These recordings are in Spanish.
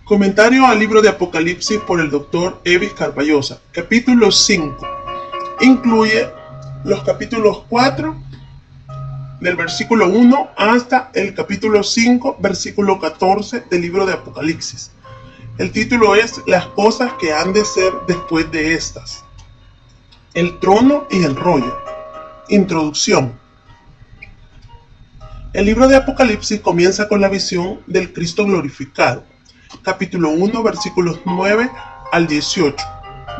Comentario al libro de Apocalipsis por el Dr. Evis Carballosa. Capítulo 5. Incluye los capítulos 4 del versículo 1 hasta el capítulo 5, versículo 14 del libro de Apocalipsis. El título es Las cosas que han de ser después de estas. El trono y el rollo. Introducción. El libro de Apocalipsis comienza con la visión del Cristo glorificado. Capítulo 1, versículos 9 al 18.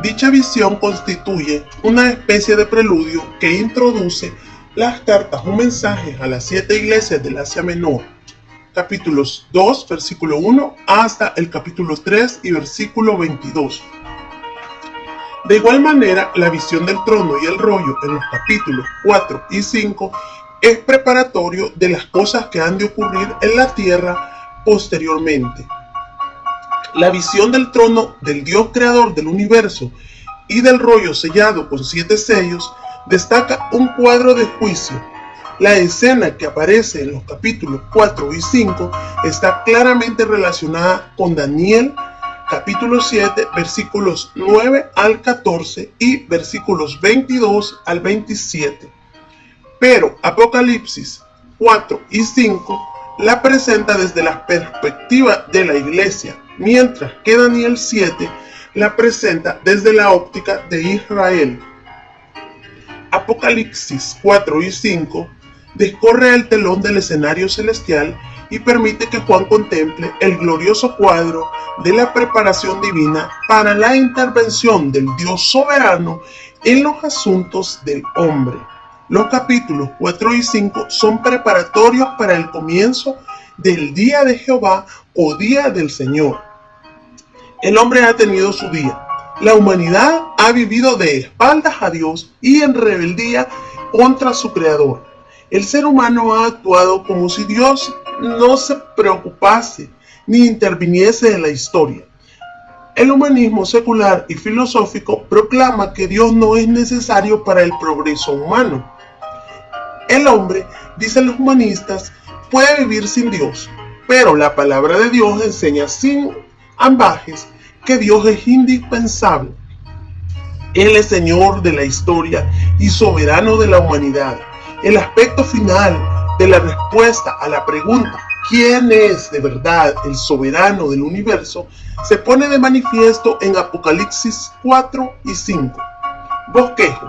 Dicha visión constituye una especie de preludio que introduce las cartas o mensajes a las 7 iglesias del Asia Menor. Capítulos 2, versículo 1 hasta el capítulo 3 y versículo 22. De igual manera, la visión del trono y el rollo en los capítulos 4 y 5 es preparatorio de las cosas que han de ocurrir en la tierra posteriormente. La visión del trono del Dios creador del universo y del rollo sellado con 7 sellos destaca un cuadro de juicio. La escena que aparece en los capítulos 4 y 5 está claramente relacionada con Daniel, capítulo 7, versículos 9 al 14 y versículos 22 al 27. Pero Apocalipsis 4 y 5 la presenta desde la perspectiva de la iglesia, mientras que Daniel 7 la presenta desde la óptica de Israel. Apocalipsis 4 y 5 descorre el telón del escenario celestial y permite que Juan contemple el glorioso cuadro de la preparación divina para la intervención del Dios soberano en los asuntos del hombre. Los capítulos 4 y 5 son preparatorios para el comienzo del día de Jehová o día del Señor. El hombre ha tenido su día. La humanidad ha vivido de espaldas a Dios y en rebeldía contra su Creador. El ser humano ha actuado como si Dios no se preocupase ni interviniese en la historia. El humanismo secular y filosófico proclama que Dios no es necesario para el progreso humano. El hombre, dicen los humanistas, puede vivir sin Dios, pero la palabra de Dios enseña sin ambajes que Dios es indispensable. Él es Señor de la historia y soberano de la humanidad. El aspecto final de la respuesta a la pregunta ¿quién es de verdad el soberano del universo? Se pone de manifiesto en Apocalipsis 4 y 5. Bosquejo.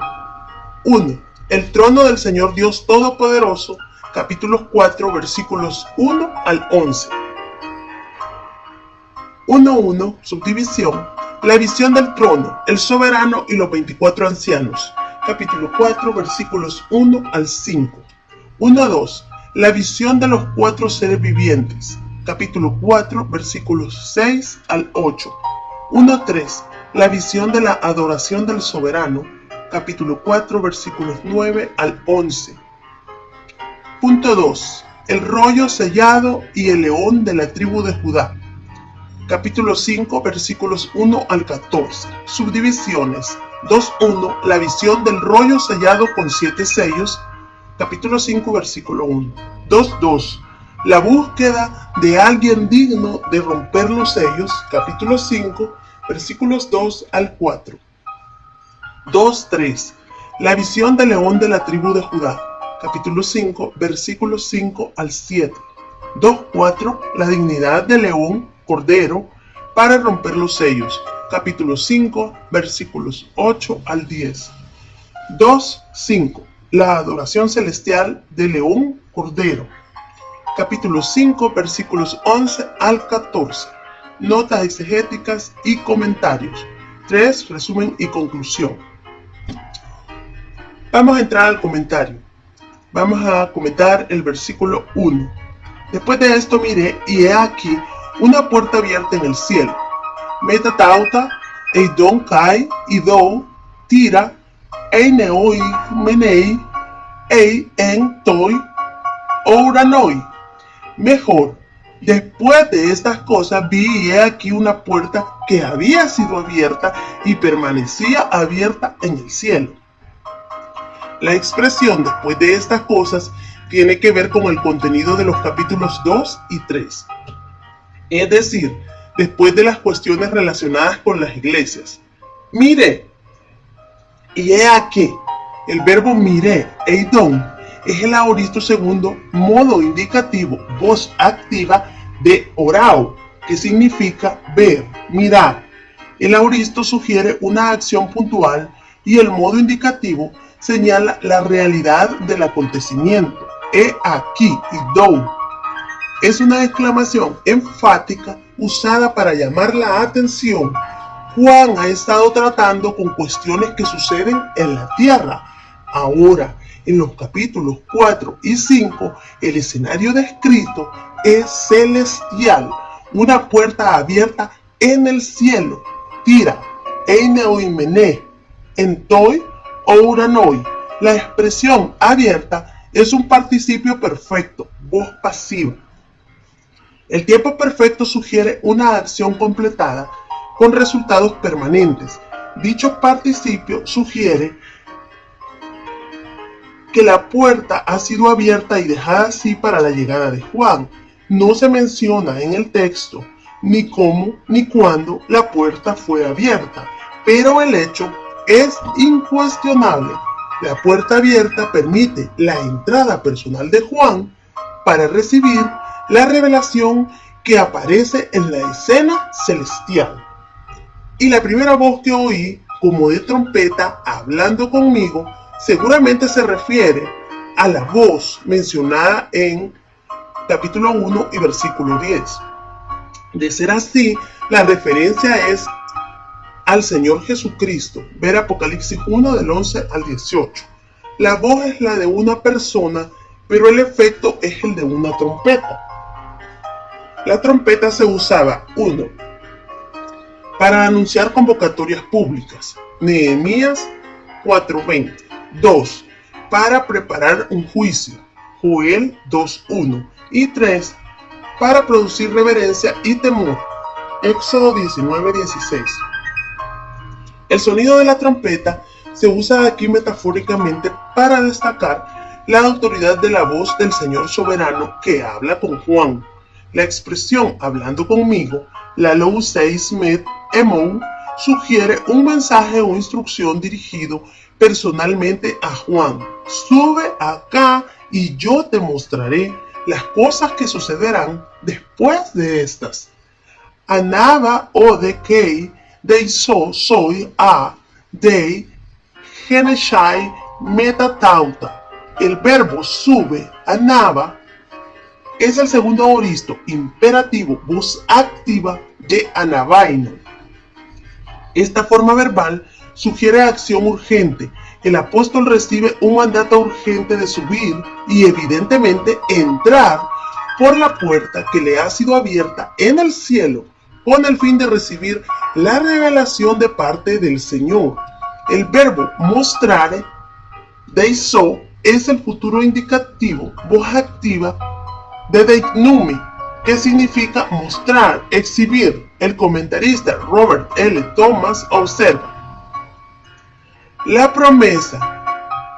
1. El trono del Señor Dios Todopoderoso, capítulos 4, versículos 1 al 11. 1.1. Subdivisión. La visión del trono, el soberano y los 24 ancianos, capítulo 4, versículos 1 al 5. 1.2. La visión de los 4 seres vivientes, capítulo 4, versículos 6 al 8. 1.3. La visión de la adoración del soberano, capítulo 4, versículos 9 al 11. Punto 2. El rollo sellado y el león de la tribu de Judá, capítulo 5, versículos 1 al 14. Subdivisiones. 2.1. La visión del rollo sellado con 7 sellos, capítulo 5, versículo 1. 2.2. La búsqueda de alguien digno de romper los sellos, capítulo 5, versículos 2 al 4. 2.3. La visión del león de la tribu de Judá, capítulo 5, versículos 5 al 7. 2.4. La dignidad del león, cordero, para romper los sellos, capítulo 5, versículos 8 al 10. 2.5. La adoración celestial del león, cordero, capítulo 5, versículos 11 al 14. Notas exegéticas y comentarios. 3. Resumen y conclusión. Vamos a entrar al comentario. Vamos a comentar el versículo 1. Después de esto miré y he aquí una puerta abierta en el cielo. Metatauta, eidon kai, idou, tira, eineoi, menei, ei en toi, ouranoi. Mejor, después de estas cosas vi y he aquí una puerta que había sido abierta y permanecía abierta en el cielo. La expresión después de estas cosas tiene que ver con el contenido de los capítulos 2 y 3. Es decir, después de las cuestiones relacionadas con las iglesias. Mire, y he aquí, el verbo mire, eidon, es el aoristo segundo modo indicativo, voz activa de orao, que significa ver, mirar. El aoristo sugiere una acción puntual y el modo indicativo señala la realidad del acontecimiento. He aquí, idon, es una exclamación enfática usada para llamar la atención. Juan ha estado tratando con cuestiones que suceden en la tierra. Ahora, en los capítulos 4 y 5, el escenario descrito es celestial, una puerta abierta en el cielo. Tira, eineoimene, entoi o uranoi. La expresión abierta es un participio perfecto, voz pasiva. El tiempo perfecto sugiere una acción completada con resultados permanentes. Dicho participio sugiere que la puerta ha sido abierta y dejada así para la llegada de Juan. No se menciona en el texto ni cómo ni cuándo la puerta fue abierta, pero el hecho es incuestionable. La puerta abierta permite la entrada personal de Juan para recibir la revelación que aparece en la escena celestial. Y la primera voz que oí, como de trompeta, hablando conmigo, seguramente se refiere a la voz mencionada en capítulo 1 y versículo 10. De ser así, la referencia es al Señor Jesucristo. Ver Apocalipsis 1 del 11 al 18. La voz es la de una persona, pero el efecto es el de una trompeta. La trompeta se usaba 1. Para anunciar convocatorias públicas. Nehemías 4:20. 2. Para preparar un juicio. Joel 2:1. Y 3. Para producir reverencia y temor. Éxodo 19:16. El sonido de la trompeta se usa aquí metafóricamente para destacar la autoridad de la voz del Señor soberano que habla con Juan. La expresión hablando conmigo, la Lou Smith Emo, sugiere un mensaje o instrucción dirigido personalmente a Juan. Sube acá y yo te mostraré las cosas que sucederán después de estas. Anaba o de kei, de soy a, de geneshai metatauta. El verbo sube, anaba, es el segundo aoristo imperativo, voz activa de anabaino. Esta forma verbal sugiere acción urgente. El apóstol recibe un mandato urgente de subir y evidentemente entrar por la puerta que le ha sido abierta en el cielo con el fin de recibir la revelación de parte del Señor. El verbo mostrare, deiso, es el futuro indicativo, voz activa de deiknumi, que significa mostrar, exhibir. El comentarista Robert L. Thomas observa: la promesa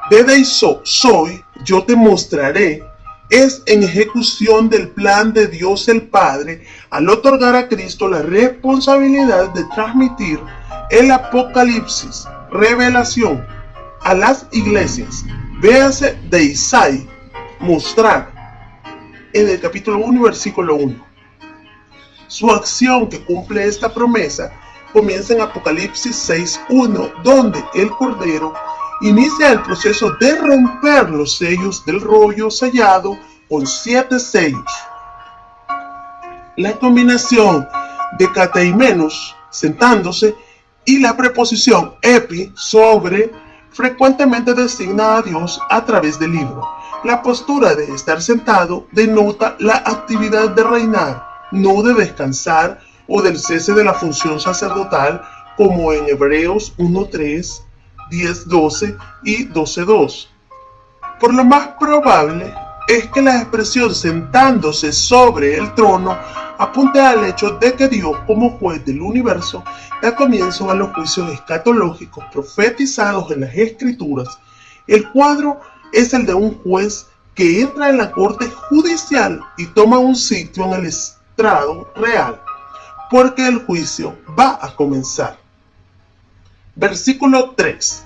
de deiso, soy, yo te mostraré, es en ejecución del plan de Dios el Padre al otorgar a Cristo la responsabilidad de transmitir el Apocalipsis, revelación, a las iglesias. Véase deisai, mostrar, en el capítulo 1, versículo 1. Su acción que cumple esta promesa comienza en Apocalipsis 6:1, donde el Cordero inicia el proceso de romper los sellos del rollo sellado con 7 sellos. La combinación de kateimenos, sentándose, y la preposición epi, sobre, frecuentemente designa a Dios a través del libro. La postura de estar sentado denota la actividad de reinar, no de descansar o del cese de la función sacerdotal, como en Hebreos 1:3, 10:12 y 12:2. Por lo más probable es que la expresión sentándose sobre el trono apunte al hecho de que Dios, como juez del universo, da comienzo a los juicios escatológicos profetizados en las Escrituras. El cuadro es el de un juez que entra en la corte judicial y toma un sitio en el estrado real. porque el juicio va a comenzar. Versículo 3.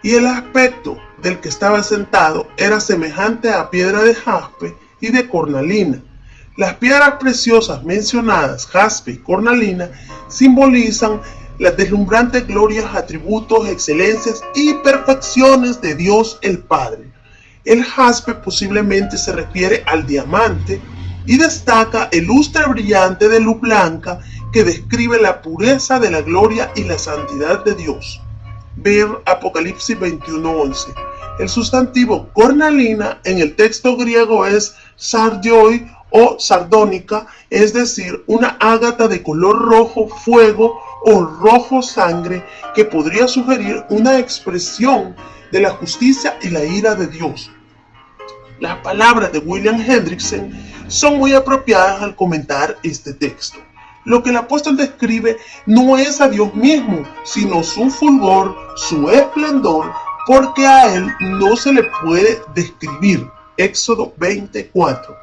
Y el aspecto del que estaba sentado era semejante a piedra de jaspe y de cornalina. Las piedras preciosas mencionadas, jaspe y cornalina, simbolizan las deslumbrantes glorias, atributos, excelencias y perfecciones de Dios el Padre. El jaspe posiblemente se refiere al diamante y destaca el lustre brillante de luz blanca que describe la pureza de la gloria y la santidad de Dios. Ver Apocalipsis 21:11. El sustantivo cornalina en el texto griego es sardioi o sardónica, es decir, una ágata de color rojo fuego o rojo sangre que podría sugerir una expresión de la justicia y la ira de Dios. Las palabras de William Hendrickson son muy apropiadas al comentar este texto. Lo que el apóstol describe no es a Dios mismo, sino su fulgor, su esplendor, porque a él no se le puede describir. Éxodo 20:4.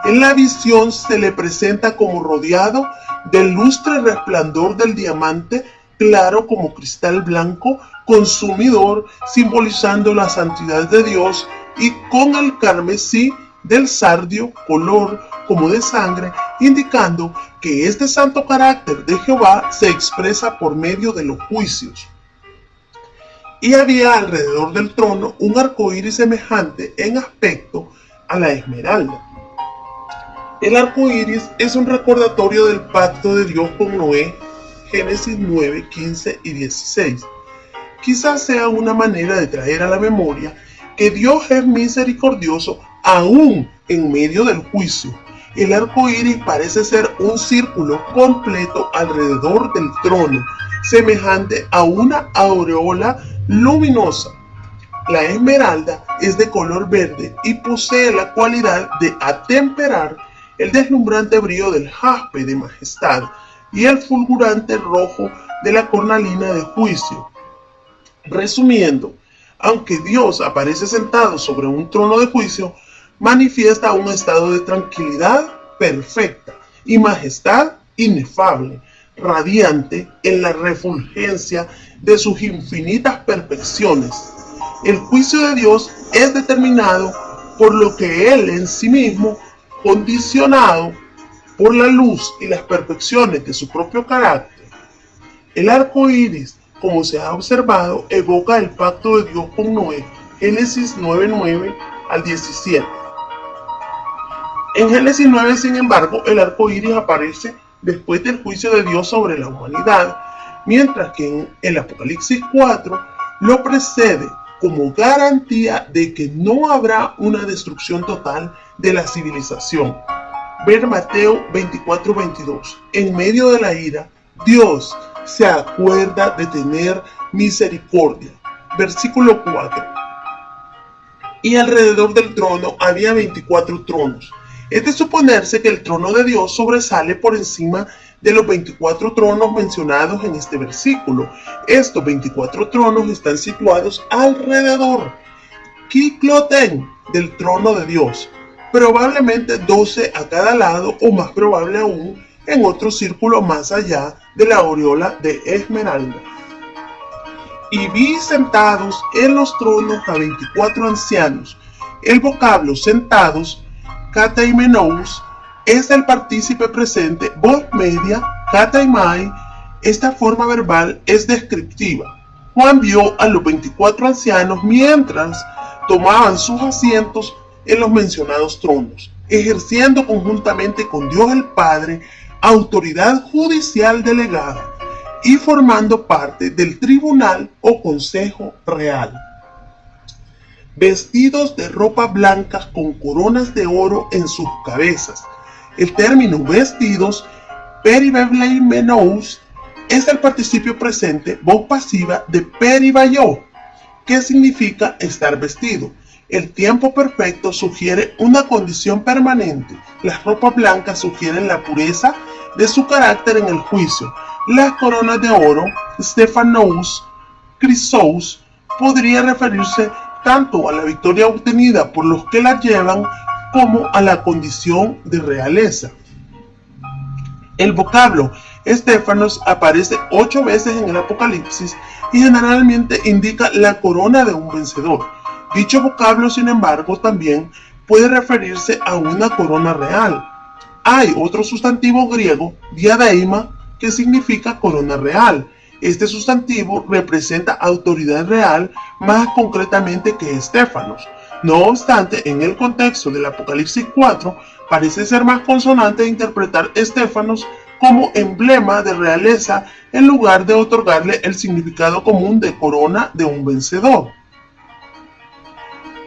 En la visión se le presenta como rodeado del lustre resplandor del diamante, claro como cristal blanco, consumidor, simbolizando la santidad de Dios, y con el carmesí del sardio, color como de sangre, indicando que este santo carácter de Jehová se expresa por medio de los juicios. Y había alrededor del trono un arco iris semejante en aspecto a la esmeralda. El arco iris es un recordatorio del pacto de Dios con Noé, Génesis 9, 15 y 16. Quizás sea una manera de traer a la memoria que Dios es misericordioso aún en medio del juicio. El arco iris parece ser un círculo completo alrededor del trono, semejante a una aureola luminosa. La esmeralda es de color verde y posee la cualidad de atemperar el deslumbrante brillo del jaspe de majestad y el fulgurante rojo de la cornalina de juicio. Resumiendo, aunque Dios aparece sentado sobre un trono de juicio, manifiesta un estado de tranquilidad perfecta y majestad inefable, radiante en la refulgencia de sus infinitas perfecciones. El juicio de Dios es determinado por lo que Él en sí mismo, condicionado por la luz y las perfecciones de su propio carácter. El arco iris, como se ha observado, evoca el pacto de Dios con Noé, Génesis 9:9 al 17. En Génesis 9, sin embargo, el arco iris aparece después del juicio de Dios sobre la humanidad, mientras que en el Apocalipsis 4 lo precede como garantía de que no habrá una destrucción total de la civilización. Ver Mateo 24:22. En medio de la ira, Dios se acuerda de tener misericordia. Versículo 4. Y alrededor del trono había 24 tronos. Es de suponerse que el trono de Dios sobresale por encima de los 24 tronos mencionados en este versículo. Estos 24 tronos están situados alrededor, Kikloten, del trono de Dios, probablemente 12 a cada lado, o más probable aún, en otro círculo más allá de la aureola de esmeralda. Y vi sentados en los tronos a 24 ancianos. El vocablo sentados, kataimenous, es el partícipe presente, voz media, kataimai. Esta forma verbal es descriptiva. Juan vio a los 24 ancianos mientras tomaban sus asientos en los mencionados tronos, ejerciendo conjuntamente con Dios el Padre autoridad judicial delegada y formando parte del tribunal o consejo real. Vestidos de ropa blancas con coronas de oro en sus cabezas. El término vestidos, peribebleimenous, es el participio presente, voz pasiva de peribayo, que significa estar vestido. El tiempo perfecto sugiere una condición permanente. Las ropas blancas sugieren la pureza de su carácter en el juicio. Las coronas de oro, Stephanos, Chrysous, podría referirse tanto a la victoria obtenida por los que la llevan como a la condición de realeza. El vocablo Estéfanos aparece 8 veces en el Apocalipsis y generalmente indica la corona de un vencedor. Dicho vocablo, sin embargo, también puede referirse a una corona real. Hay otro sustantivo griego, diadeima, que significa corona real. Este sustantivo representa autoridad real, más concretamente que Estéfanos. No obstante, en el contexto del Apocalipsis 4, parece ser más consonante interpretar Estéfanos como emblema de realeza en lugar de otorgarle el significado común de corona de un vencedor.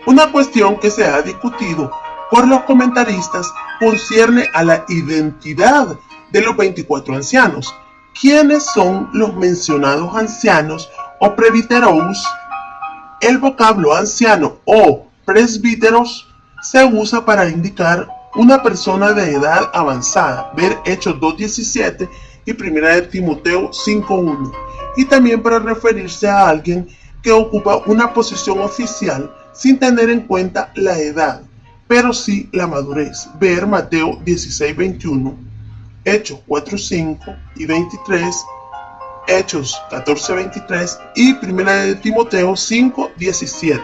Una cuestión que se ha discutido por los comentaristas concierne a la identidad de los 24 ancianos. ¿Quiénes son los mencionados ancianos o presbíteros? El vocablo anciano o presbíteros se usa para indicar una persona de edad avanzada, ver Hechos 2:17 y 1 de Timoteo 5:1, y también para referirse a alguien que ocupa una posición oficial sin tener en cuenta la edad, pero sí la madurez, ver Mateo 16:21, Hechos 4:5 y 23, Hechos 14:23 y 1 de Timoteo 5:17.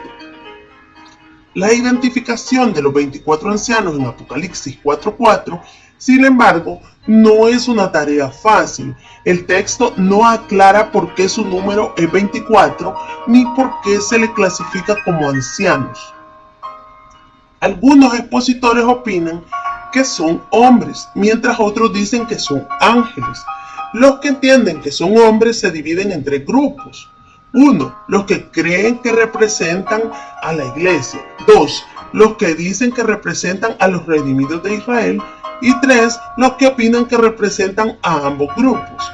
La identificación de los 24 ancianos en Apocalipsis 4:4, sin embargo, no es una tarea fácil. El texto no aclara por qué su número es 24 ni por qué se le clasifica como ancianos. Algunos expositores opinan que son hombres, mientras otros dicen que son ángeles. Los que entienden que son hombres se dividen en 3 grupos. 1. Los que creen que representan a la iglesia. 2. Los que dicen que representan a los redimidos de Israel. Y 3. Los que opinan que representan a ambos grupos.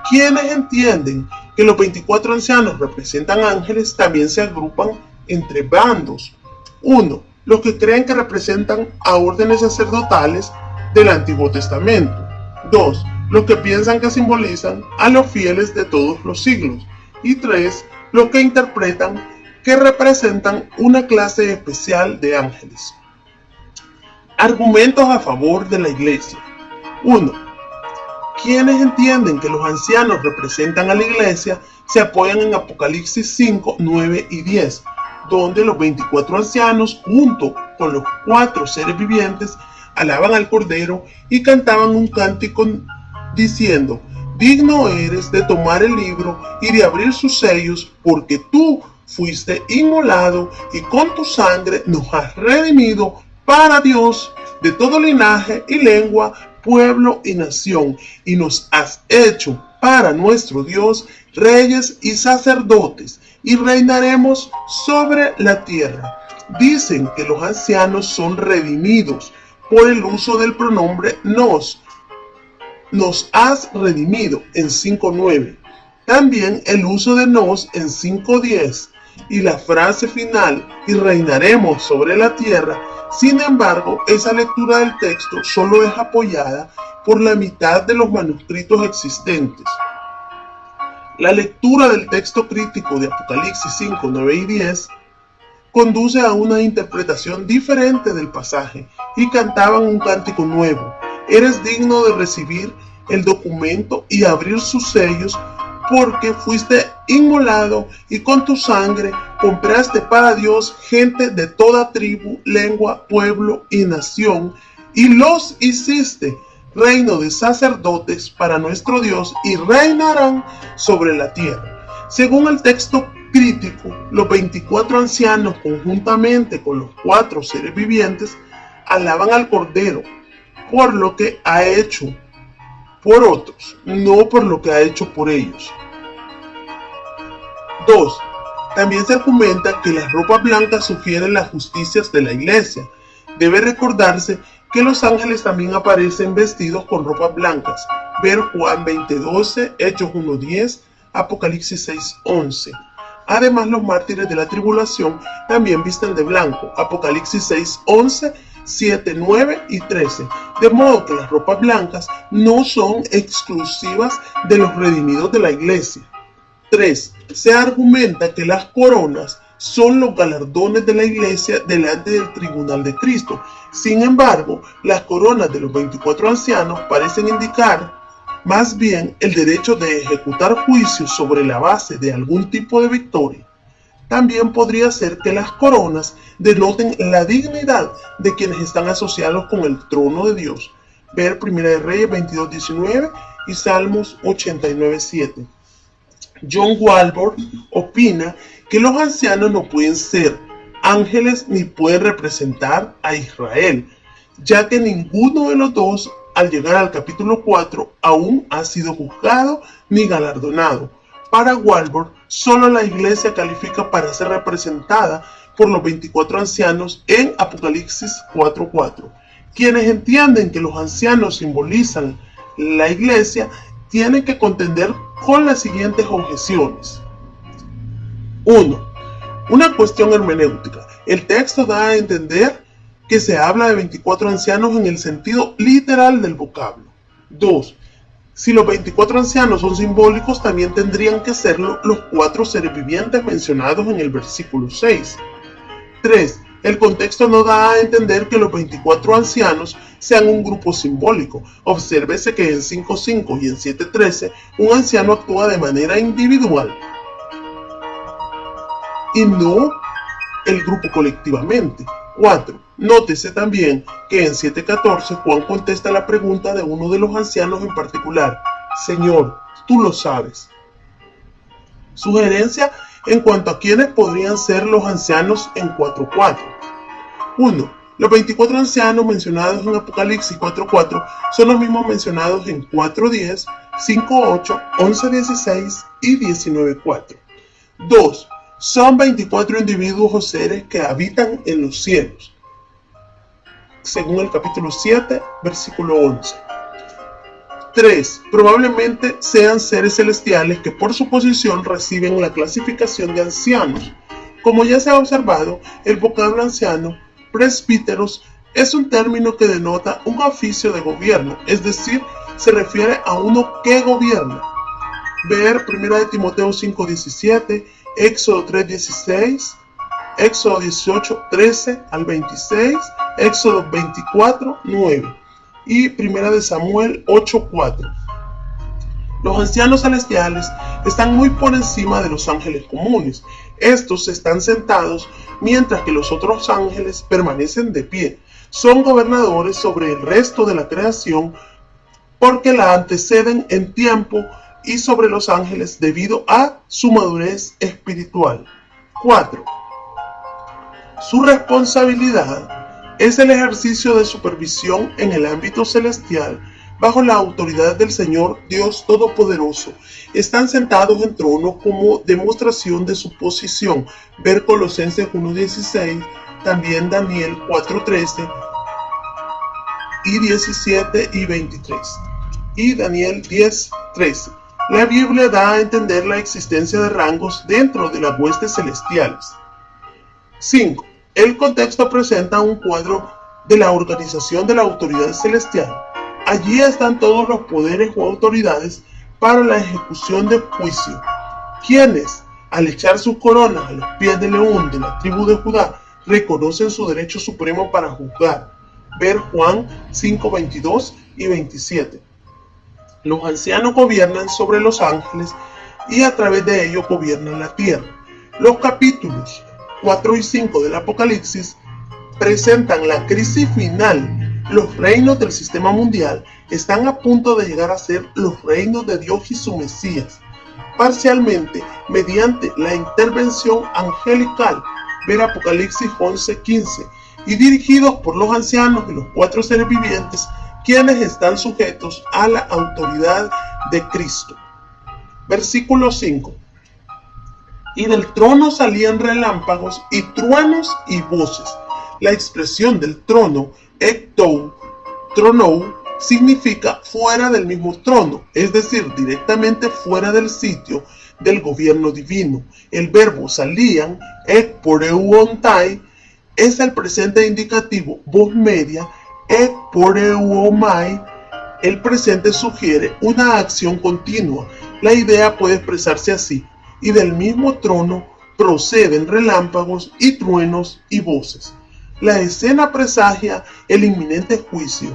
Quienes entienden que los 24 ancianos representan ángeles también se agrupan en 3 bandos. 1. Los que creen que representan a órdenes sacerdotales del Antiguo Testamento. 2. Los que piensan que simbolizan a los fieles de todos los siglos. Y 3. Los que interpretan que representan una clase especial de ángeles. Argumentos a favor de la iglesia. 1. Quienes entienden que los ancianos representan a la iglesia se apoyan en Apocalipsis 5, 9 y 10, donde los 24 ancianos, junto con los 4 seres vivientes, alaban al Cordero y cantaban un cántico diciendo: digno eres de tomar el libro y de abrir sus sellos, porque tú fuiste inmolado y con tu sangre nos has redimido para Dios de todo linaje y lengua, pueblo y nación, y nos has hecho para nuestro Dios reyes y sacerdotes, y reinaremos sobre la tierra. Dicen que los ancianos son redimidos por el uso del pronombre nos has redimido en 5:9. También el uso de nos en 5:10 y la frase final y reinaremos sobre la tierra. Sin embargo, esa lectura del texto solo es apoyada por la mitad de los manuscritos existentes. La lectura del texto crítico de Apocalipsis 5, 9 y 10 conduce a una interpretación diferente del pasaje y cantaban un cántico nuevo. Eres digno de recibir el documento y abrir sus sellos, porque fuiste inmolado y con tu sangre compraste para Dios gente de toda tribu, lengua, pueblo y nación, y los hiciste reino de sacerdotes para nuestro Dios y reinarán sobre la tierra. Según el texto crítico, los 24 ancianos, conjuntamente con los 4 seres vivientes, alaban al Cordero por lo que ha hecho por otros, no por lo que ha hecho por ellos. 2. También se argumenta que las ropas blancas sugieren las justicias de la iglesia. Debe recordarse que los ángeles también aparecen vestidos con ropas blancas. Ver Juan 20:12, Hechos 1:10, Apocalipsis 6:11. Además, los mártires de la tribulación también visten de blanco. Apocalipsis 6:11, 7, 9 y 13. De modo que las ropas blancas no son exclusivas de los redimidos de la iglesia. 3. Se argumenta que las coronas son los galardones de la iglesia delante del tribunal de Cristo. Sin embargo, las coronas de los 24 ancianos parecen indicar más bien el derecho de ejecutar juicios sobre la base de algún tipo de victoria. También podría ser que las coronas denoten la dignidad de quienes están asociados con el trono de Dios. Ver 1 de Reyes 22:19 y Salmos 89:7. John Walvoord opina que los ancianos no pueden ser ángeles ni pueden representar a Israel, ya que ninguno de los dos, al llegar al capítulo 4, aún ha sido juzgado ni galardonado. Para Walvoord, solo la iglesia califica para ser representada por los 24 ancianos en Apocalipsis 4:4. Quienes entienden que los ancianos simbolizan la iglesia tienen que contender con las siguientes objeciones. 1. Una cuestión hermenéutica. El texto da a entender que se habla de 24 ancianos en el sentido literal del vocablo. 2. Si los 24 ancianos son simbólicos, también tendrían que serlo los 4 seres vivientes mencionados en el versículo 6. 3. El contexto no da a entender que los 24 ancianos sean un grupo simbólico. Obsérvese que en 5:5 y en 7:13 un anciano actúa de manera individual y no el grupo colectivamente. 4. Nótese también que en 7:14 Juan contesta la pregunta de uno de los ancianos en particular: Señor, tú lo sabes. Sugerencia en cuanto a quiénes podrían ser los ancianos en 4:4. 1. Los 24 ancianos mencionados en Apocalipsis 4:4 son los mismos mencionados en 4:10, 5:8, 11:16 y 19:4. 2. Son 24 individuos o seres que habitan en los cielos, según el capítulo 7, versículo 11. 3. Probablemente sean seres celestiales que por su posición reciben la clasificación de ancianos. Como ya se ha observado, el vocablo anciano, presbíteros, es un término que denota un oficio de gobierno, es decir, se refiere a uno que gobierna. Ver 1 de Timoteo 5:17, Éxodo 3:16, Éxodo 18:13 al 26, Éxodo 24:9 y 1 de Samuel 8:4. Los ancianos celestiales están muy por encima de los ángeles comunes. Estos están sentados mientras que los otros ángeles permanecen de pie. Son gobernadores sobre el resto de la creación porque la anteceden en tiempo y sobre los ángeles debido a su madurez espiritual. 4. Su responsabilidad es el ejercicio de supervisión en el ámbito celestial bajo la autoridad del Señor Dios Todopoderoso. Están sentados en tronos como demostración de su posición. Ver Colosenses 1:16, también Daniel 4:13 y 17 y 23 y Daniel 10:13. La Biblia da a entender la existencia de rangos dentro de las huestes celestiales. 5. El contexto presenta un cuadro de la organización de la autoridad celestial. Allí están todos los poderes o autoridades para la ejecución de juicio, quienes, al echar sus coronas a los pies del león de la tribu de Judá, reconocen su derecho supremo para juzgar. Ver Juan 5:22 y 27. Los ancianos gobiernan sobre los ángeles y a través de ellos gobiernan la tierra. Los capítulos 4 y 5 del Apocalipsis presentan la crisis final. Los reinos del sistema mundial están a punto de llegar a ser los reinos de Dios y su Mesías, parcialmente mediante la intervención angelical. Ver Apocalipsis 11:15, y dirigidos por los ancianos de los 4 seres vivientes, quienes están sujetos a la autoridad de Cristo. Versículo 5. Y del trono salían relámpagos y truenos y voces. La expresión del trono, ektou, tronou, significa fuera del mismo trono, es decir, directamente fuera del sitio del gobierno divino. El verbo salían, ekporeuontai, es el presente indicativo, voz media, ekporeuomai. El presente sugiere una acción continua. La idea puede expresarse así: y del mismo trono proceden relámpagos y truenos y voces. La escena presagia el inminente juicio.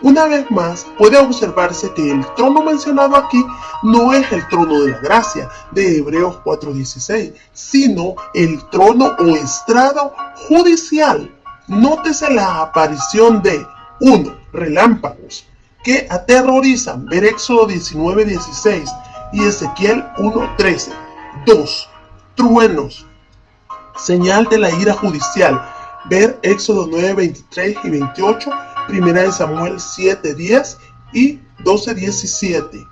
Una vez más, puede observarse que el trono mencionado aquí no es el trono de la gracia de Hebreos 4:16, sino el trono o estrado judicial. Nótese la aparición de 1. Relámpagos, que aterrorizan, ver Éxodo 19:16 y Ezequiel 1:13. 2. Truenos, señal de la ira judicial, ver Éxodo 9:23 y 28, Primera de Samuel 7:10 y 12:17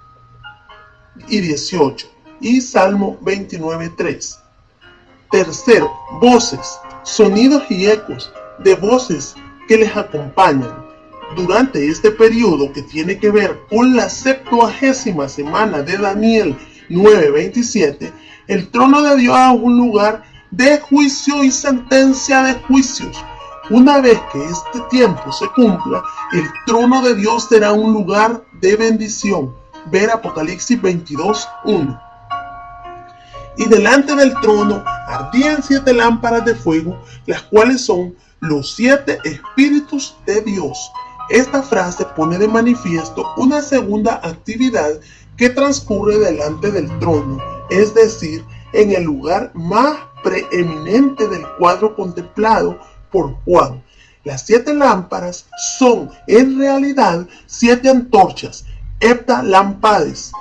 y 18, y Salmo 29:3. Tercero, voces, sonidos y ecos de voces que les acompañan. Durante este periodo, que tiene que ver con la 70ª semana de Daniel 9:27, el trono de Dios es un lugar de juicio y sentencia de juicios. Una vez que este tiempo se cumpla, el trono de Dios será un lugar de bendición. Ver Apocalipsis 22:1. Y delante del trono ardían 7 lámparas de fuego, las cuales son los 7 espíritus de Dios. Esta frase pone de manifiesto una segunda actividad que transcurre delante del trono, es decir, en el lugar más preeminente del cuadro contemplado por Juan. Las 7 lámparas son en realidad 7 antorchas, heptalámpades,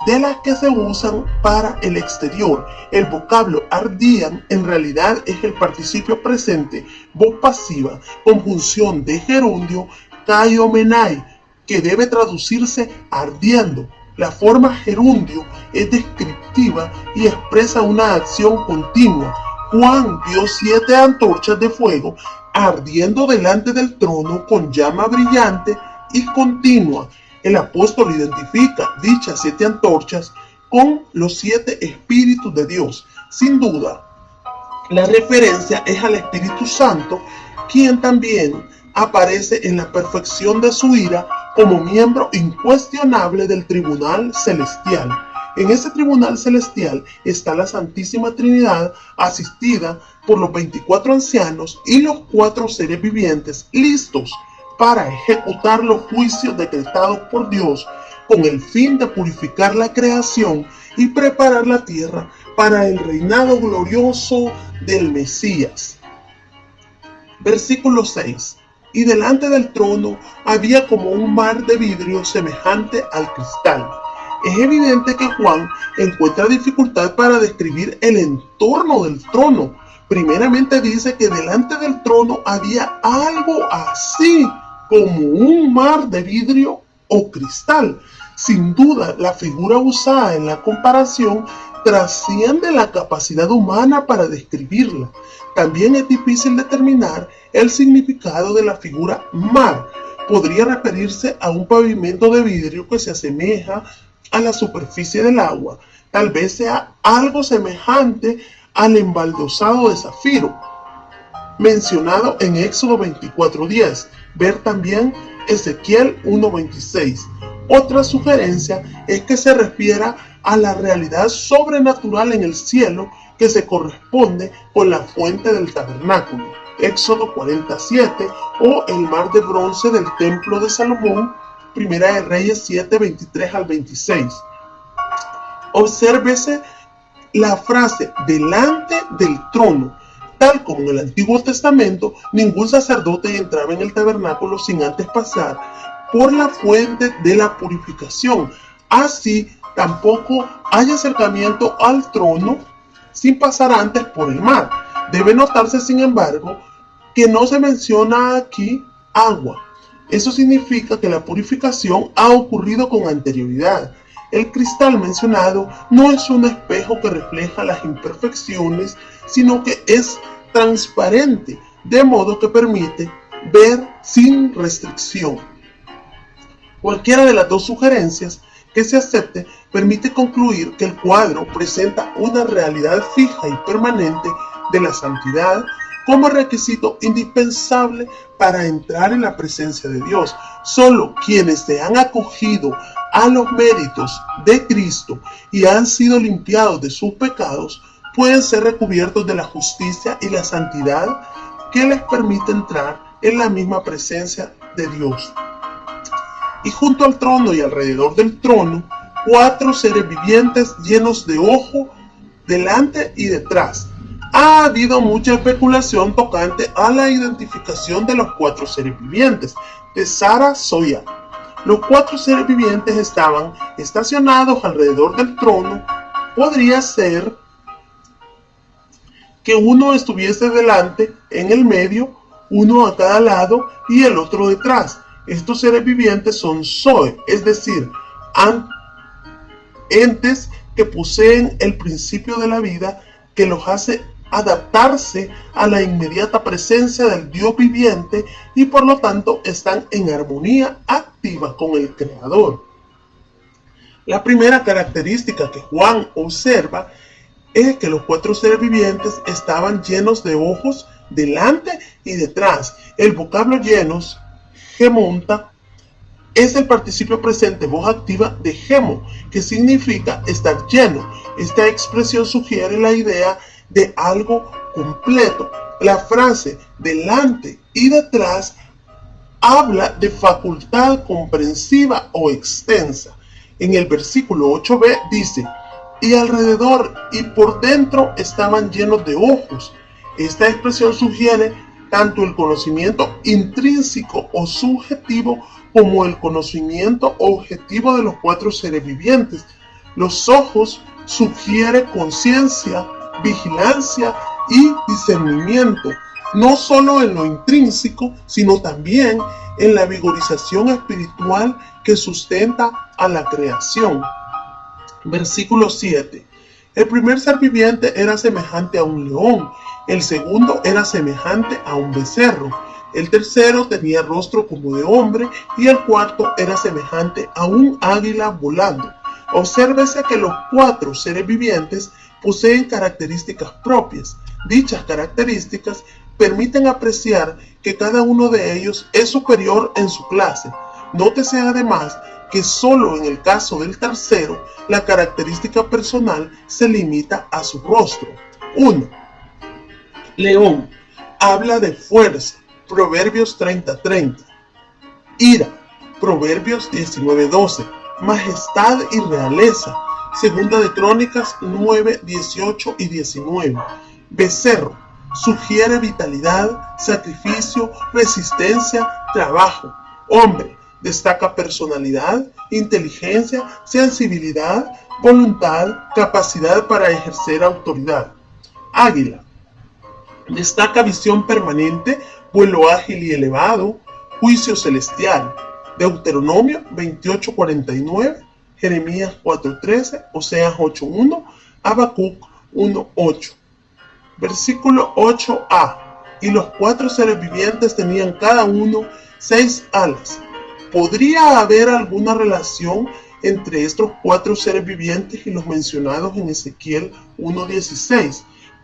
de las que se usan para el exterior. El vocablo ardían en realidad es el participio presente, voz pasiva, conjunción de gerundio kaiomenai, que debe traducirse ardiendo. La forma gerundio es descriptiva y expresa una acción continua. Juan vio 7 antorchas de fuego ardiendo delante del trono con llama brillante y continua. El apóstol identifica dichas 7 antorchas con los 7 espíritus de Dios. Sin duda, la referencia es al Espíritu Santo, quien también aparece en la perfección de su ira como miembro incuestionable del tribunal celestial. En ese tribunal celestial está la Santísima Trinidad, asistida por los 24 ancianos y los 4 seres vivientes, listos para ejecutar los juicios decretados por Dios, con el fin de purificar la creación y preparar la tierra para el reinado glorioso del Mesías. Versículo 6. Y delante del trono había como un mar de vidrio semejante al cristal. Es evidente que Juan encuentra dificultad para describir el entorno del trono. Primeramente dice que delante del trono había algo así como un mar de vidrio o cristal. Sin duda, la figura usada en la comparación trasciende la capacidad humana para describirla. También es difícil determinar el significado de la figura mar. Podría referirse a un pavimento de vidrio que se asemeja a la superficie del agua. Tal vez sea algo semejante al embaldosado de zafiro, mencionado en Éxodo 24:10. Ver también Ezequiel 1:26. Otra sugerencia es que se refiera a la realidad sobrenatural en el cielo que se corresponde con la fuente del tabernáculo, Éxodo 47, o el mar de bronce del templo de Salomón, Primera de Reyes 7:23 al 26. Obsérvese la frase delante del trono. Tal como en el Antiguo Testamento, ningún sacerdote entraba en el tabernáculo sin antes pasar por la fuente de la purificación. Así, tampoco hay acercamiento al trono sin pasar antes por el mar. Debe notarse, sin embargo, que no se menciona aquí agua. Eso significa que la purificación ha ocurrido con anterioridad. El cristal mencionado no es un espejo que refleja las imperfecciones, sino que es transparente, de modo que permite ver sin restricción. Cualquiera de las dos sugerencias que se acepte permite concluir que el cuadro presenta una realidad fija y permanente de la santidad como requisito indispensable para entrar en la presencia de Dios. Solo quienes se han acogido a los méritos de Cristo y han sido limpiados de sus pecados pueden ser recubiertos de la justicia y la santidad que les permite entrar en la misma presencia de Dios. Y junto al trono y alrededor del trono, 4 seres vivientes llenos de ojo delante y detrás. Ha habido mucha especulación tocante a la identificación de los 4 seres vivientes de Sarah Zoya. Los 4 seres vivientes estaban estacionados alrededor del trono. Podría ser que uno estuviese delante, en el medio, uno a cada lado y el otro detrás. Estos seres vivientes son Zoe, es decir, entes que poseen el principio de la vida que los hace adaptarse a la inmediata presencia del Dios viviente y por lo tanto están en armonía activa con el Creador. La primera característica que Juan observa es que los 4 seres vivientes estaban llenos de ojos delante y detrás. El vocablo llenos, gemonta, es el participio presente voz activa de gemo, que significa estar lleno. Esta expresión sugiere la idea de algo completo. La frase delante y detrás habla de facultad comprensiva o extensa. En el versículo 8b dice: y alrededor y por dentro estaban llenos de ojos. Esta expresión sugiere tanto el conocimiento intrínseco o subjetivo como el conocimiento objetivo de los 4 seres vivientes. Los ojos sugiere conciencia, vigilancia y discernimiento, no solo en lo intrínseco, sino también en la vigorización espiritual que sustenta a la creación. Versículo 7. El primer ser viviente era semejante a un león, el segundo era semejante a un becerro, el tercero tenía rostro como de hombre y el cuarto era semejante a un águila volando. Obsérvese que los 4 seres vivientes poseen características propias. Dichas características permiten apreciar que cada uno de ellos es superior en su clase. Nótese además que solo en el caso del tercero, la característica personal se limita a su rostro. 1. León habla de fuerza, Proverbios 30:30. Ira, Proverbios 19:12. Majestad y realeza, Segunda de Crónicas 9:18 y 19. Becerro, sugiere vitalidad, sacrificio, resistencia, trabajo. Hombre, destaca personalidad, inteligencia, sensibilidad, voluntad, capacidad para ejercer autoridad. Águila, destaca visión permanente, vuelo ágil y elevado, juicio celestial. Deuteronomio 28:49, Jeremías 4:13, Oseas 8:1, Habacuc 1:8. Versículo 8a. Y los 4 seres vivientes tenían cada uno 6 alas. ¿Podría haber alguna relación entre estos 4 seres vivientes y los mencionados en Ezequiel 1:16?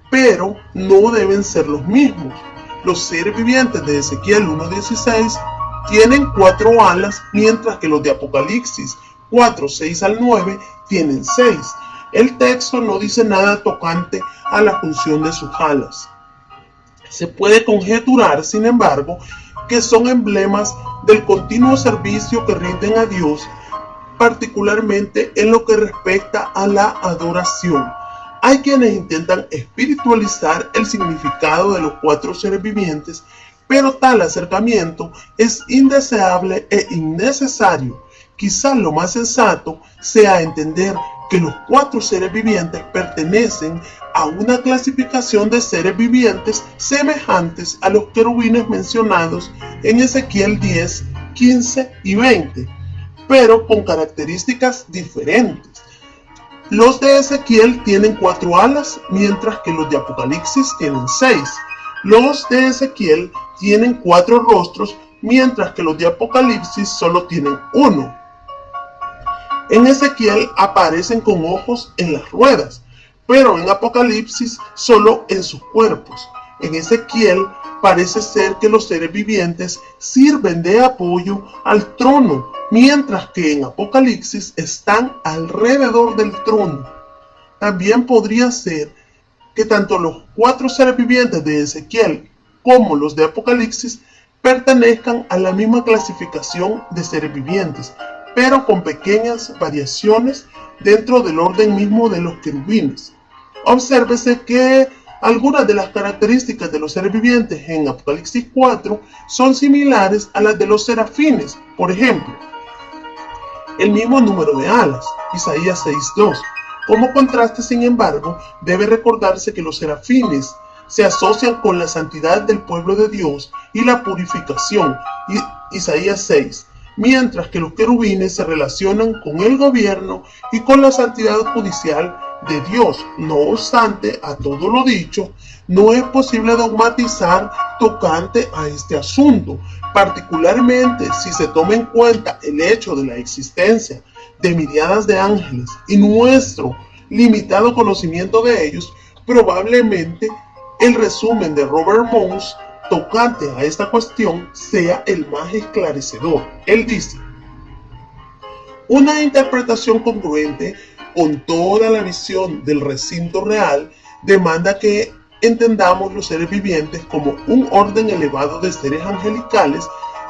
Pero no deben ser los mismos. Los seres vivientes de Ezequiel 1:16 tienen 4 alas, mientras que los de Apocalipsis 4:6 al 9 tienen 6. El texto no dice nada tocante a la función de sus alas. Se puede conjeturar, sin embargo, que son emblemas del continuo servicio que rinden a Dios, particularmente en lo que respecta a la adoración. Hay quienes intentan espiritualizar el significado de los 4 seres vivientes, pero tal acercamiento es indeseable e innecesario. Quizás lo más sensato sea entender que los 4 seres vivientes pertenecen a una clasificación de seres vivientes semejantes a los querubines mencionados en Ezequiel 10, 15 y 20, pero con características diferentes. Los de Ezequiel tienen 4 alas, mientras que los de Apocalipsis tienen 6. Los de Ezequiel tienen 4 rostros, mientras que los de Apocalipsis solo tienen 1. En Ezequiel aparecen con ojos en las ruedas, pero en Apocalipsis solo en sus cuerpos. En Ezequiel parece ser que los seres vivientes sirven de apoyo al trono, mientras que en Apocalipsis están alrededor del trono. También podría ser que tanto los 4 seres vivientes de Ezequiel como los de Apocalipsis, pertenezcan a la misma clasificación de seres vivientes, pero con pequeñas variaciones dentro del orden mismo de los querubines. Obsérvese que algunas de las características de los seres vivientes en Apocalipsis 4 son similares a las de los serafines. Por ejemplo, el mismo número de alas, Isaías 6:2. Como contraste, sin embargo, debe recordarse que los serafines se asocian con la santidad del pueblo de Dios y la purificación, Isaías 6, mientras que los querubines se relacionan con el gobierno y con la santidad judicial de Dios. No obstante, a todo lo dicho, no es posible dogmatizar tocante a este asunto, particularmente si se toma en cuenta el hecho de la existencia de miriadas de ángeles y nuestro limitado conocimiento de ellos. Probablemente el resumen de Robert Mons tocante a esta cuestión sea el más esclarecedor. Él dice: una interpretación congruente con toda la visión del recinto real demanda que entendamos los seres vivientes como un orden elevado de seres angelicales,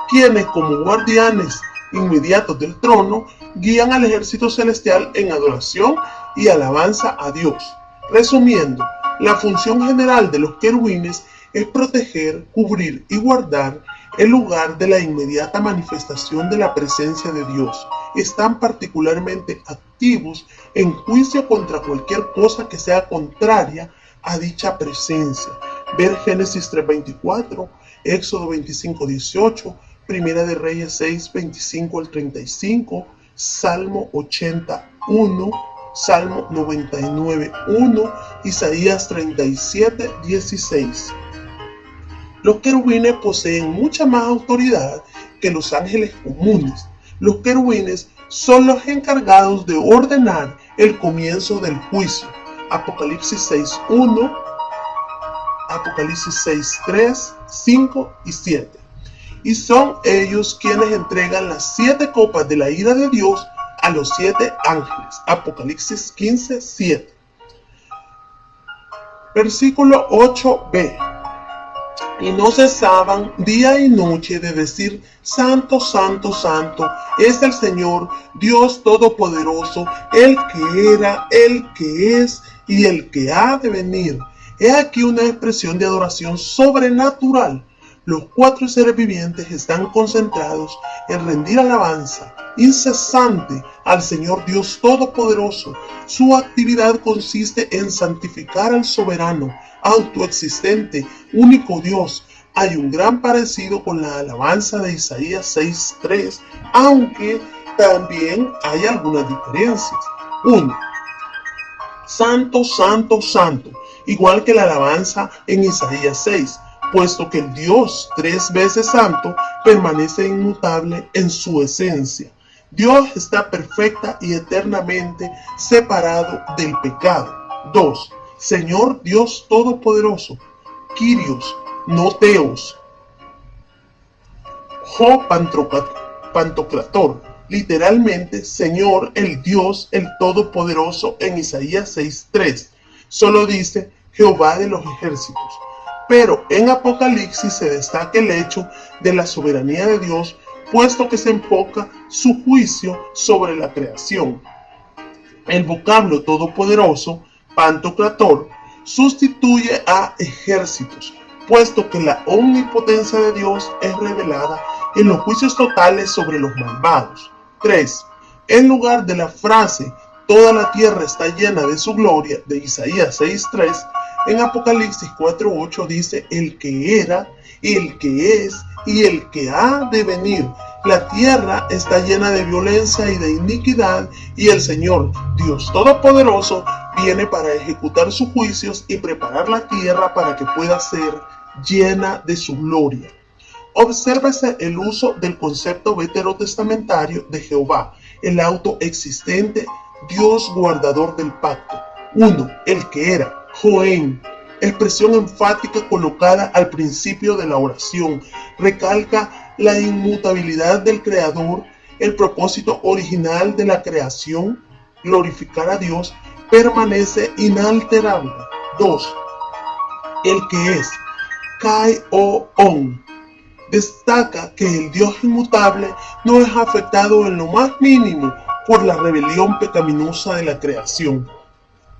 quienes, como guardianes inmediatos del trono, guían al ejército celestial en adoración y alabanza a Dios. Resumiendo, la función general de los querubines es proteger, cubrir y guardar el lugar de la inmediata manifestación de la presencia de Dios. Están particularmente activos en juicio contra cualquier cosa que sea contraria a dicha presencia. Ver Génesis 3:24, Éxodo 25:18, Primera de Reyes 6:25 al 35, Salmo 81, Salmo 99:1, Isaías 37:16. Los querubines poseen mucha más autoridad que los ángeles comunes. Los querubines son los encargados de ordenar el comienzo del juicio. Apocalipsis 6:1, Apocalipsis 6:3, 5 y 7. Y son ellos quienes entregan las 7 copas de la ira de Dios a los 7 ángeles. Apocalipsis 15:7. Versículo 8b. Y no cesaban día y noche de decir: Santo, Santo, Santo es el Señor Dios Todopoderoso, el que era, el que es y el que ha de venir. He aquí una expresión de adoración sobrenatural. Los 4 seres vivientes están concentrados en rendir alabanza incesante al Señor Dios Todopoderoso. Su actividad consiste en santificar al soberano, autoexistente, único Dios. Hay un gran parecido con la alabanza de Isaías 6:3, aunque también hay algunas diferencias. 1. Santo, Santo, Santo, igual que la alabanza en Isaías 6, puesto que el Dios 3 veces santo permanece inmutable en su esencia. Dios está perfecta y eternamente separado del pecado. 2. Señor Dios Todopoderoso, Kyrios, no Theos, Jo Pantocrator, literalmente Señor, el Dios, el Todopoderoso en Isaías 6:3. Solo dice Jehová de los ejércitos. Pero en Apocalipsis se destaca el hecho de la soberanía de Dios, puesto que se enfoca su juicio sobre la creación. El vocablo todopoderoso, Pantocrator, sustituye a ejércitos, puesto que la omnipotencia de Dios es revelada en los juicios totales sobre los malvados. 3. En lugar de la frase toda la tierra está llena de su gloria de Isaías 6:3, en Apocalipsis 4:8 dice el que era, el que es y el que ha de venir. La tierra está llena de violencia y de iniquidad, y el Señor, Dios Todopoderoso, viene para ejecutar sus juicios y preparar la tierra para que pueda ser llena de su gloria. Obsérvese el uso del concepto veterotestamentario de Jehová, el autoexistente Dios guardador del pacto. 1. El que era, Joén, expresión enfática colocada al principio de la oración, recalca la inmutabilidad del Creador, el propósito original de la creación, glorificar a Dios, permanece inalterable. 2. El que es, Kai-O-On. Destaca que el Dios inmutable no es afectado en lo más mínimo por la rebelión pecaminosa de la creación.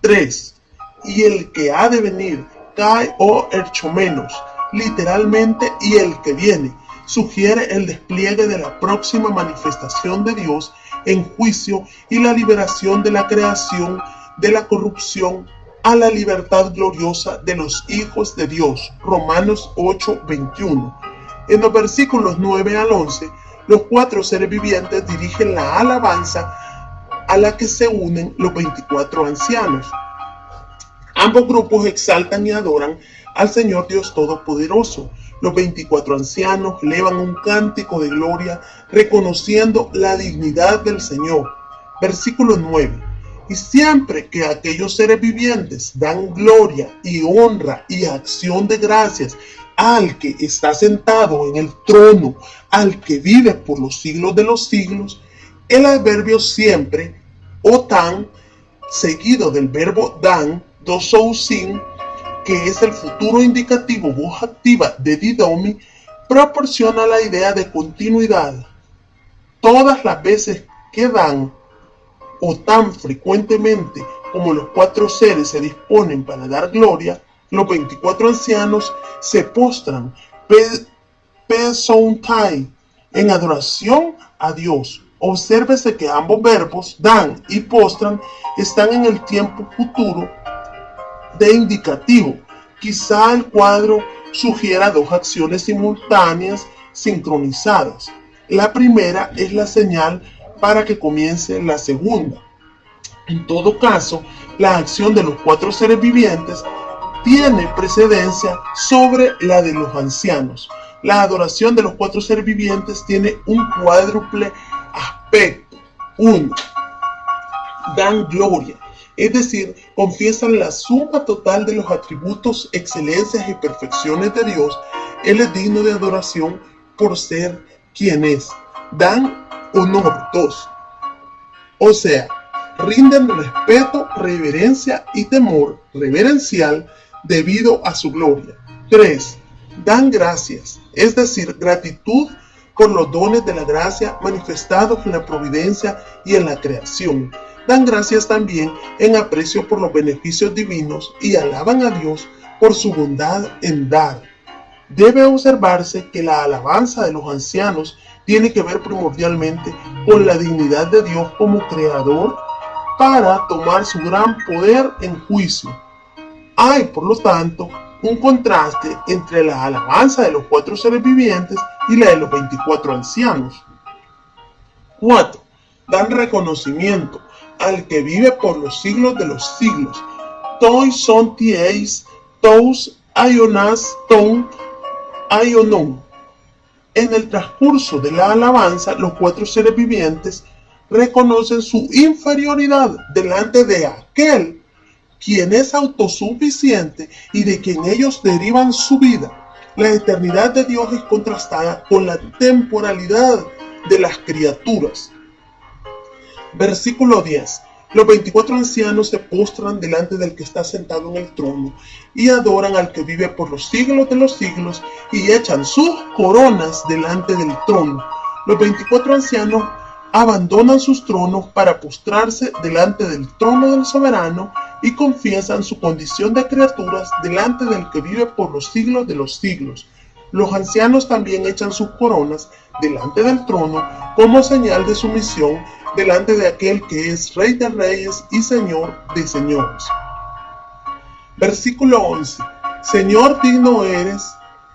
3. Y el que ha de venir, Kai-O-Erchomenos, literalmente y el que viene, sugiere el despliegue de la próxima manifestación de Dios en juicio y la liberación de la creación de la corrupción a la libertad gloriosa de los hijos de Dios. Romanos 8:21. En los versículos 9 al 11, los 4 seres vivientes dirigen la alabanza a la que se unen los 24 ancianos. Ambos grupos exaltan y adoran al Señor Dios Todopoderoso. Los 24 ancianos elevan un cántico de gloria reconociendo la dignidad del Señor. Versículo 9. Y siempre que aquellos seres vivientes dan gloria y honra y acción de gracias al que está sentado en el trono, al que vive por los siglos de los siglos, el adverbio siempre, o tan, seguido del verbo dan, dosousin, que es el futuro indicativo voz activa de didomi, proporciona la idea de continuidad. Todas las veces que dan, o tan frecuentemente como los 4 seres se disponen para dar gloria, los 24 ancianos se postran pesontai en adoración a Dios. Obsérvese que ambos verbos, dan y postran, están en el tiempo futuro de indicativo. Quizá el cuadro sugiera 2 acciones simultáneas sincronizadas. La primera es la señal para que comience la segunda. En todo caso, la acción de los 4 seres vivientes tiene precedencia sobre la de los ancianos. La adoración de los 4 seres vivientes tiene un cuádruple aspecto. 1. Dan gloria, es decir, confiesan la suma total de los atributos, excelencias y perfecciones de Dios. Él es digno de adoración por ser quien es. Dan honor. 2. O sea, rinden respeto, reverencia y temor reverencial debido a su gloria. 3. Dan gracias, es decir, gratitud por los dones de la gracia manifestados en la providencia y en la creación. Dan gracias también en aprecio por los beneficios divinos y alaban a Dios por su bondad en dar. Debe observarse que la alabanza de los ancianos tiene que ver primordialmente con la dignidad de Dios como creador para tomar su gran poder en juicio. Hay, por lo tanto, un contraste entre la alabanza de los 4 seres vivientes y la de los 24 ancianos. 4. Dan reconocimiento al que vive por los siglos de los siglos. Toi son tieis, tous aionas ton aionon. En el transcurso de la alabanza, los 4 seres vivientes reconocen su inferioridad delante de aquel quien es autosuficiente y de quien ellos derivan su vida. La eternidad de Dios es contrastada con la temporalidad de las criaturas. Versículo 10. Los 24 ancianos se postran delante del que está sentado en el trono y adoran al que vive por los siglos de los siglos y echan sus coronas delante del trono. Los 24 ancianos abandonan sus tronos para postrarse delante del trono del soberano y confiesan su condición de criaturas delante del que vive por los siglos de los siglos. Los ancianos también echan sus coronas delante del trono como señal de sumisión delante de aquel que es Rey de Reyes y Señor de Señores. Versículo 11. Señor, digno eres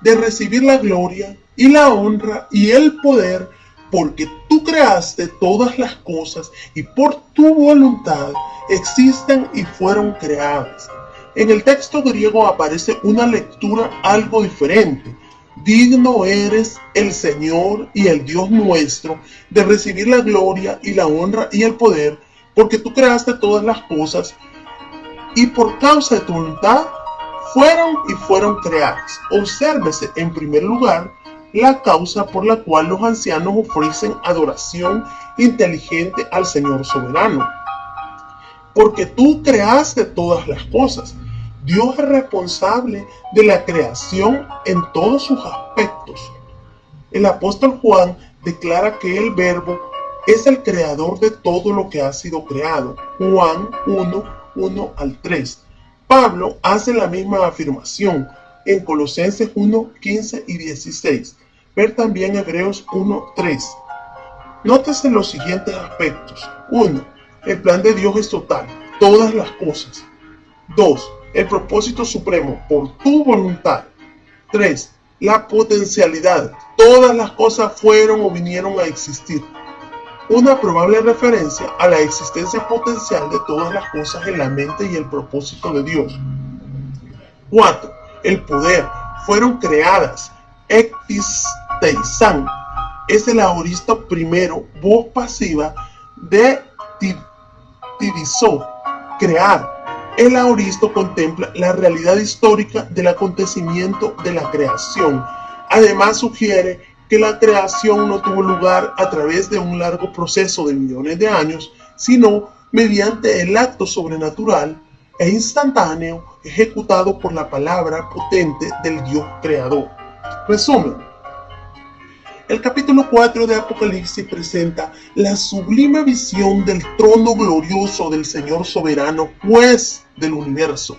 de recibir la gloria y la honra y el poder, porque tú creaste todas las cosas y por tu voluntad existen y fueron creadas. En el texto griego aparece una lectura algo diferente. Digno eres el Señor y el Dios nuestro de recibir la gloria y la honra y el poder, porque tú creaste todas las cosas y por causa de tu voluntad fueron creadas. Obsérvese en primer lugar la causa por la cual los ancianos ofrecen adoración inteligente al Señor soberano. Porque tú creaste todas las cosas. Dios es responsable de la creación en todos sus aspectos. El apóstol Juan declara que el Verbo es el creador de todo lo que ha sido creado. Juan 1, 1-3. Pablo hace la misma afirmación en Colosenses 1, 15 y 16. Ver también Hebreos 1, 3. Nótese los siguientes aspectos. 1. El plan de Dios es total, todas las cosas. 2. El propósito supremo, por tu voluntad. 3. La potencialidad, todas las cosas fueron o vinieron a existir. Una probable referencia a la existencia potencial de todas las cosas en la mente y el propósito de Dios. 4. El poder, fueron creadas, ektisteizan, es el aoristo primero, voz pasiva de tirizó, crear. El aoristo contempla la realidad histórica del acontecimiento de la creación. Además sugiere que la creación no tuvo lugar a través de un largo proceso de millones de años, sino mediante el acto sobrenatural e instantáneo ejecutado por la palabra potente del Dios creador. Resumen. El capítulo 4 de Apocalipsis presenta la sublime visión del trono glorioso del Señor soberano, juez del universo.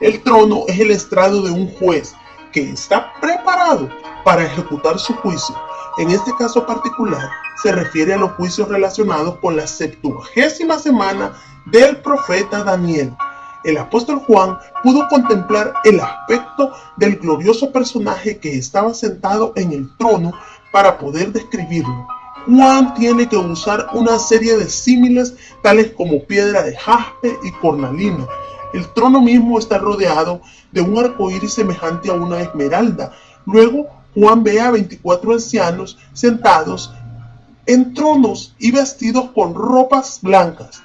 El trono es el estrado de un juez que está preparado para ejecutar su juicio. En este caso particular, se refiere a los juicios relacionados con la 70ª semana del profeta Daniel. El apóstol Juan pudo contemplar el aspecto del glorioso personaje que estaba sentado en el trono para poder describirlo. Juan tiene que usar una serie de símiles tales como piedra de jaspe y cornalina. El trono mismo está rodeado de un arco iris semejante a una esmeralda. Luego Juan ve a 24 ancianos sentados en tronos y vestidos con ropas blancas.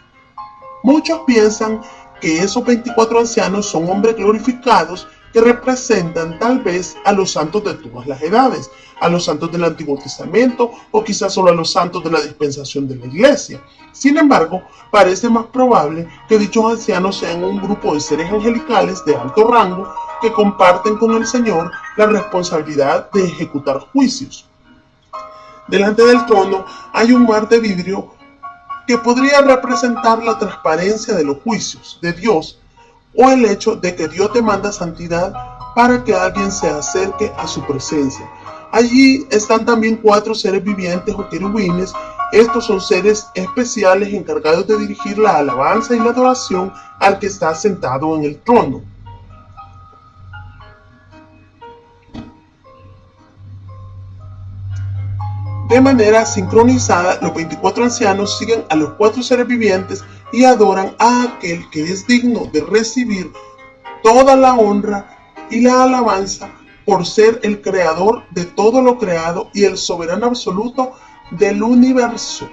Muchos piensan que esos 24 ancianos son hombres glorificados que representan tal vez a los santos de todas las edades, a los santos del Antiguo Testamento o quizás solo a los santos de la dispensación de la Iglesia. Sin embargo, parece más probable que dichos ancianos sean un grupo de seres angelicales de alto rango que comparten con el Señor la responsabilidad de ejecutar juicios. Delante del trono hay un mar de vidrio que podría representar la transparencia de los juicios de Dios o el hecho de que Dios demanda santidad para que alguien se acerque a su presencia. Allí están también 4 seres vivientes o querubines. Estos son seres especiales encargados de dirigir la alabanza y la adoración al que está sentado en el trono. De manera sincronizada, los 24 ancianos siguen a los 4 seres vivientes y adoran a aquel que es digno de recibir toda la honra y la alabanza por ser el creador de todo lo creado y el soberano absoluto del universo.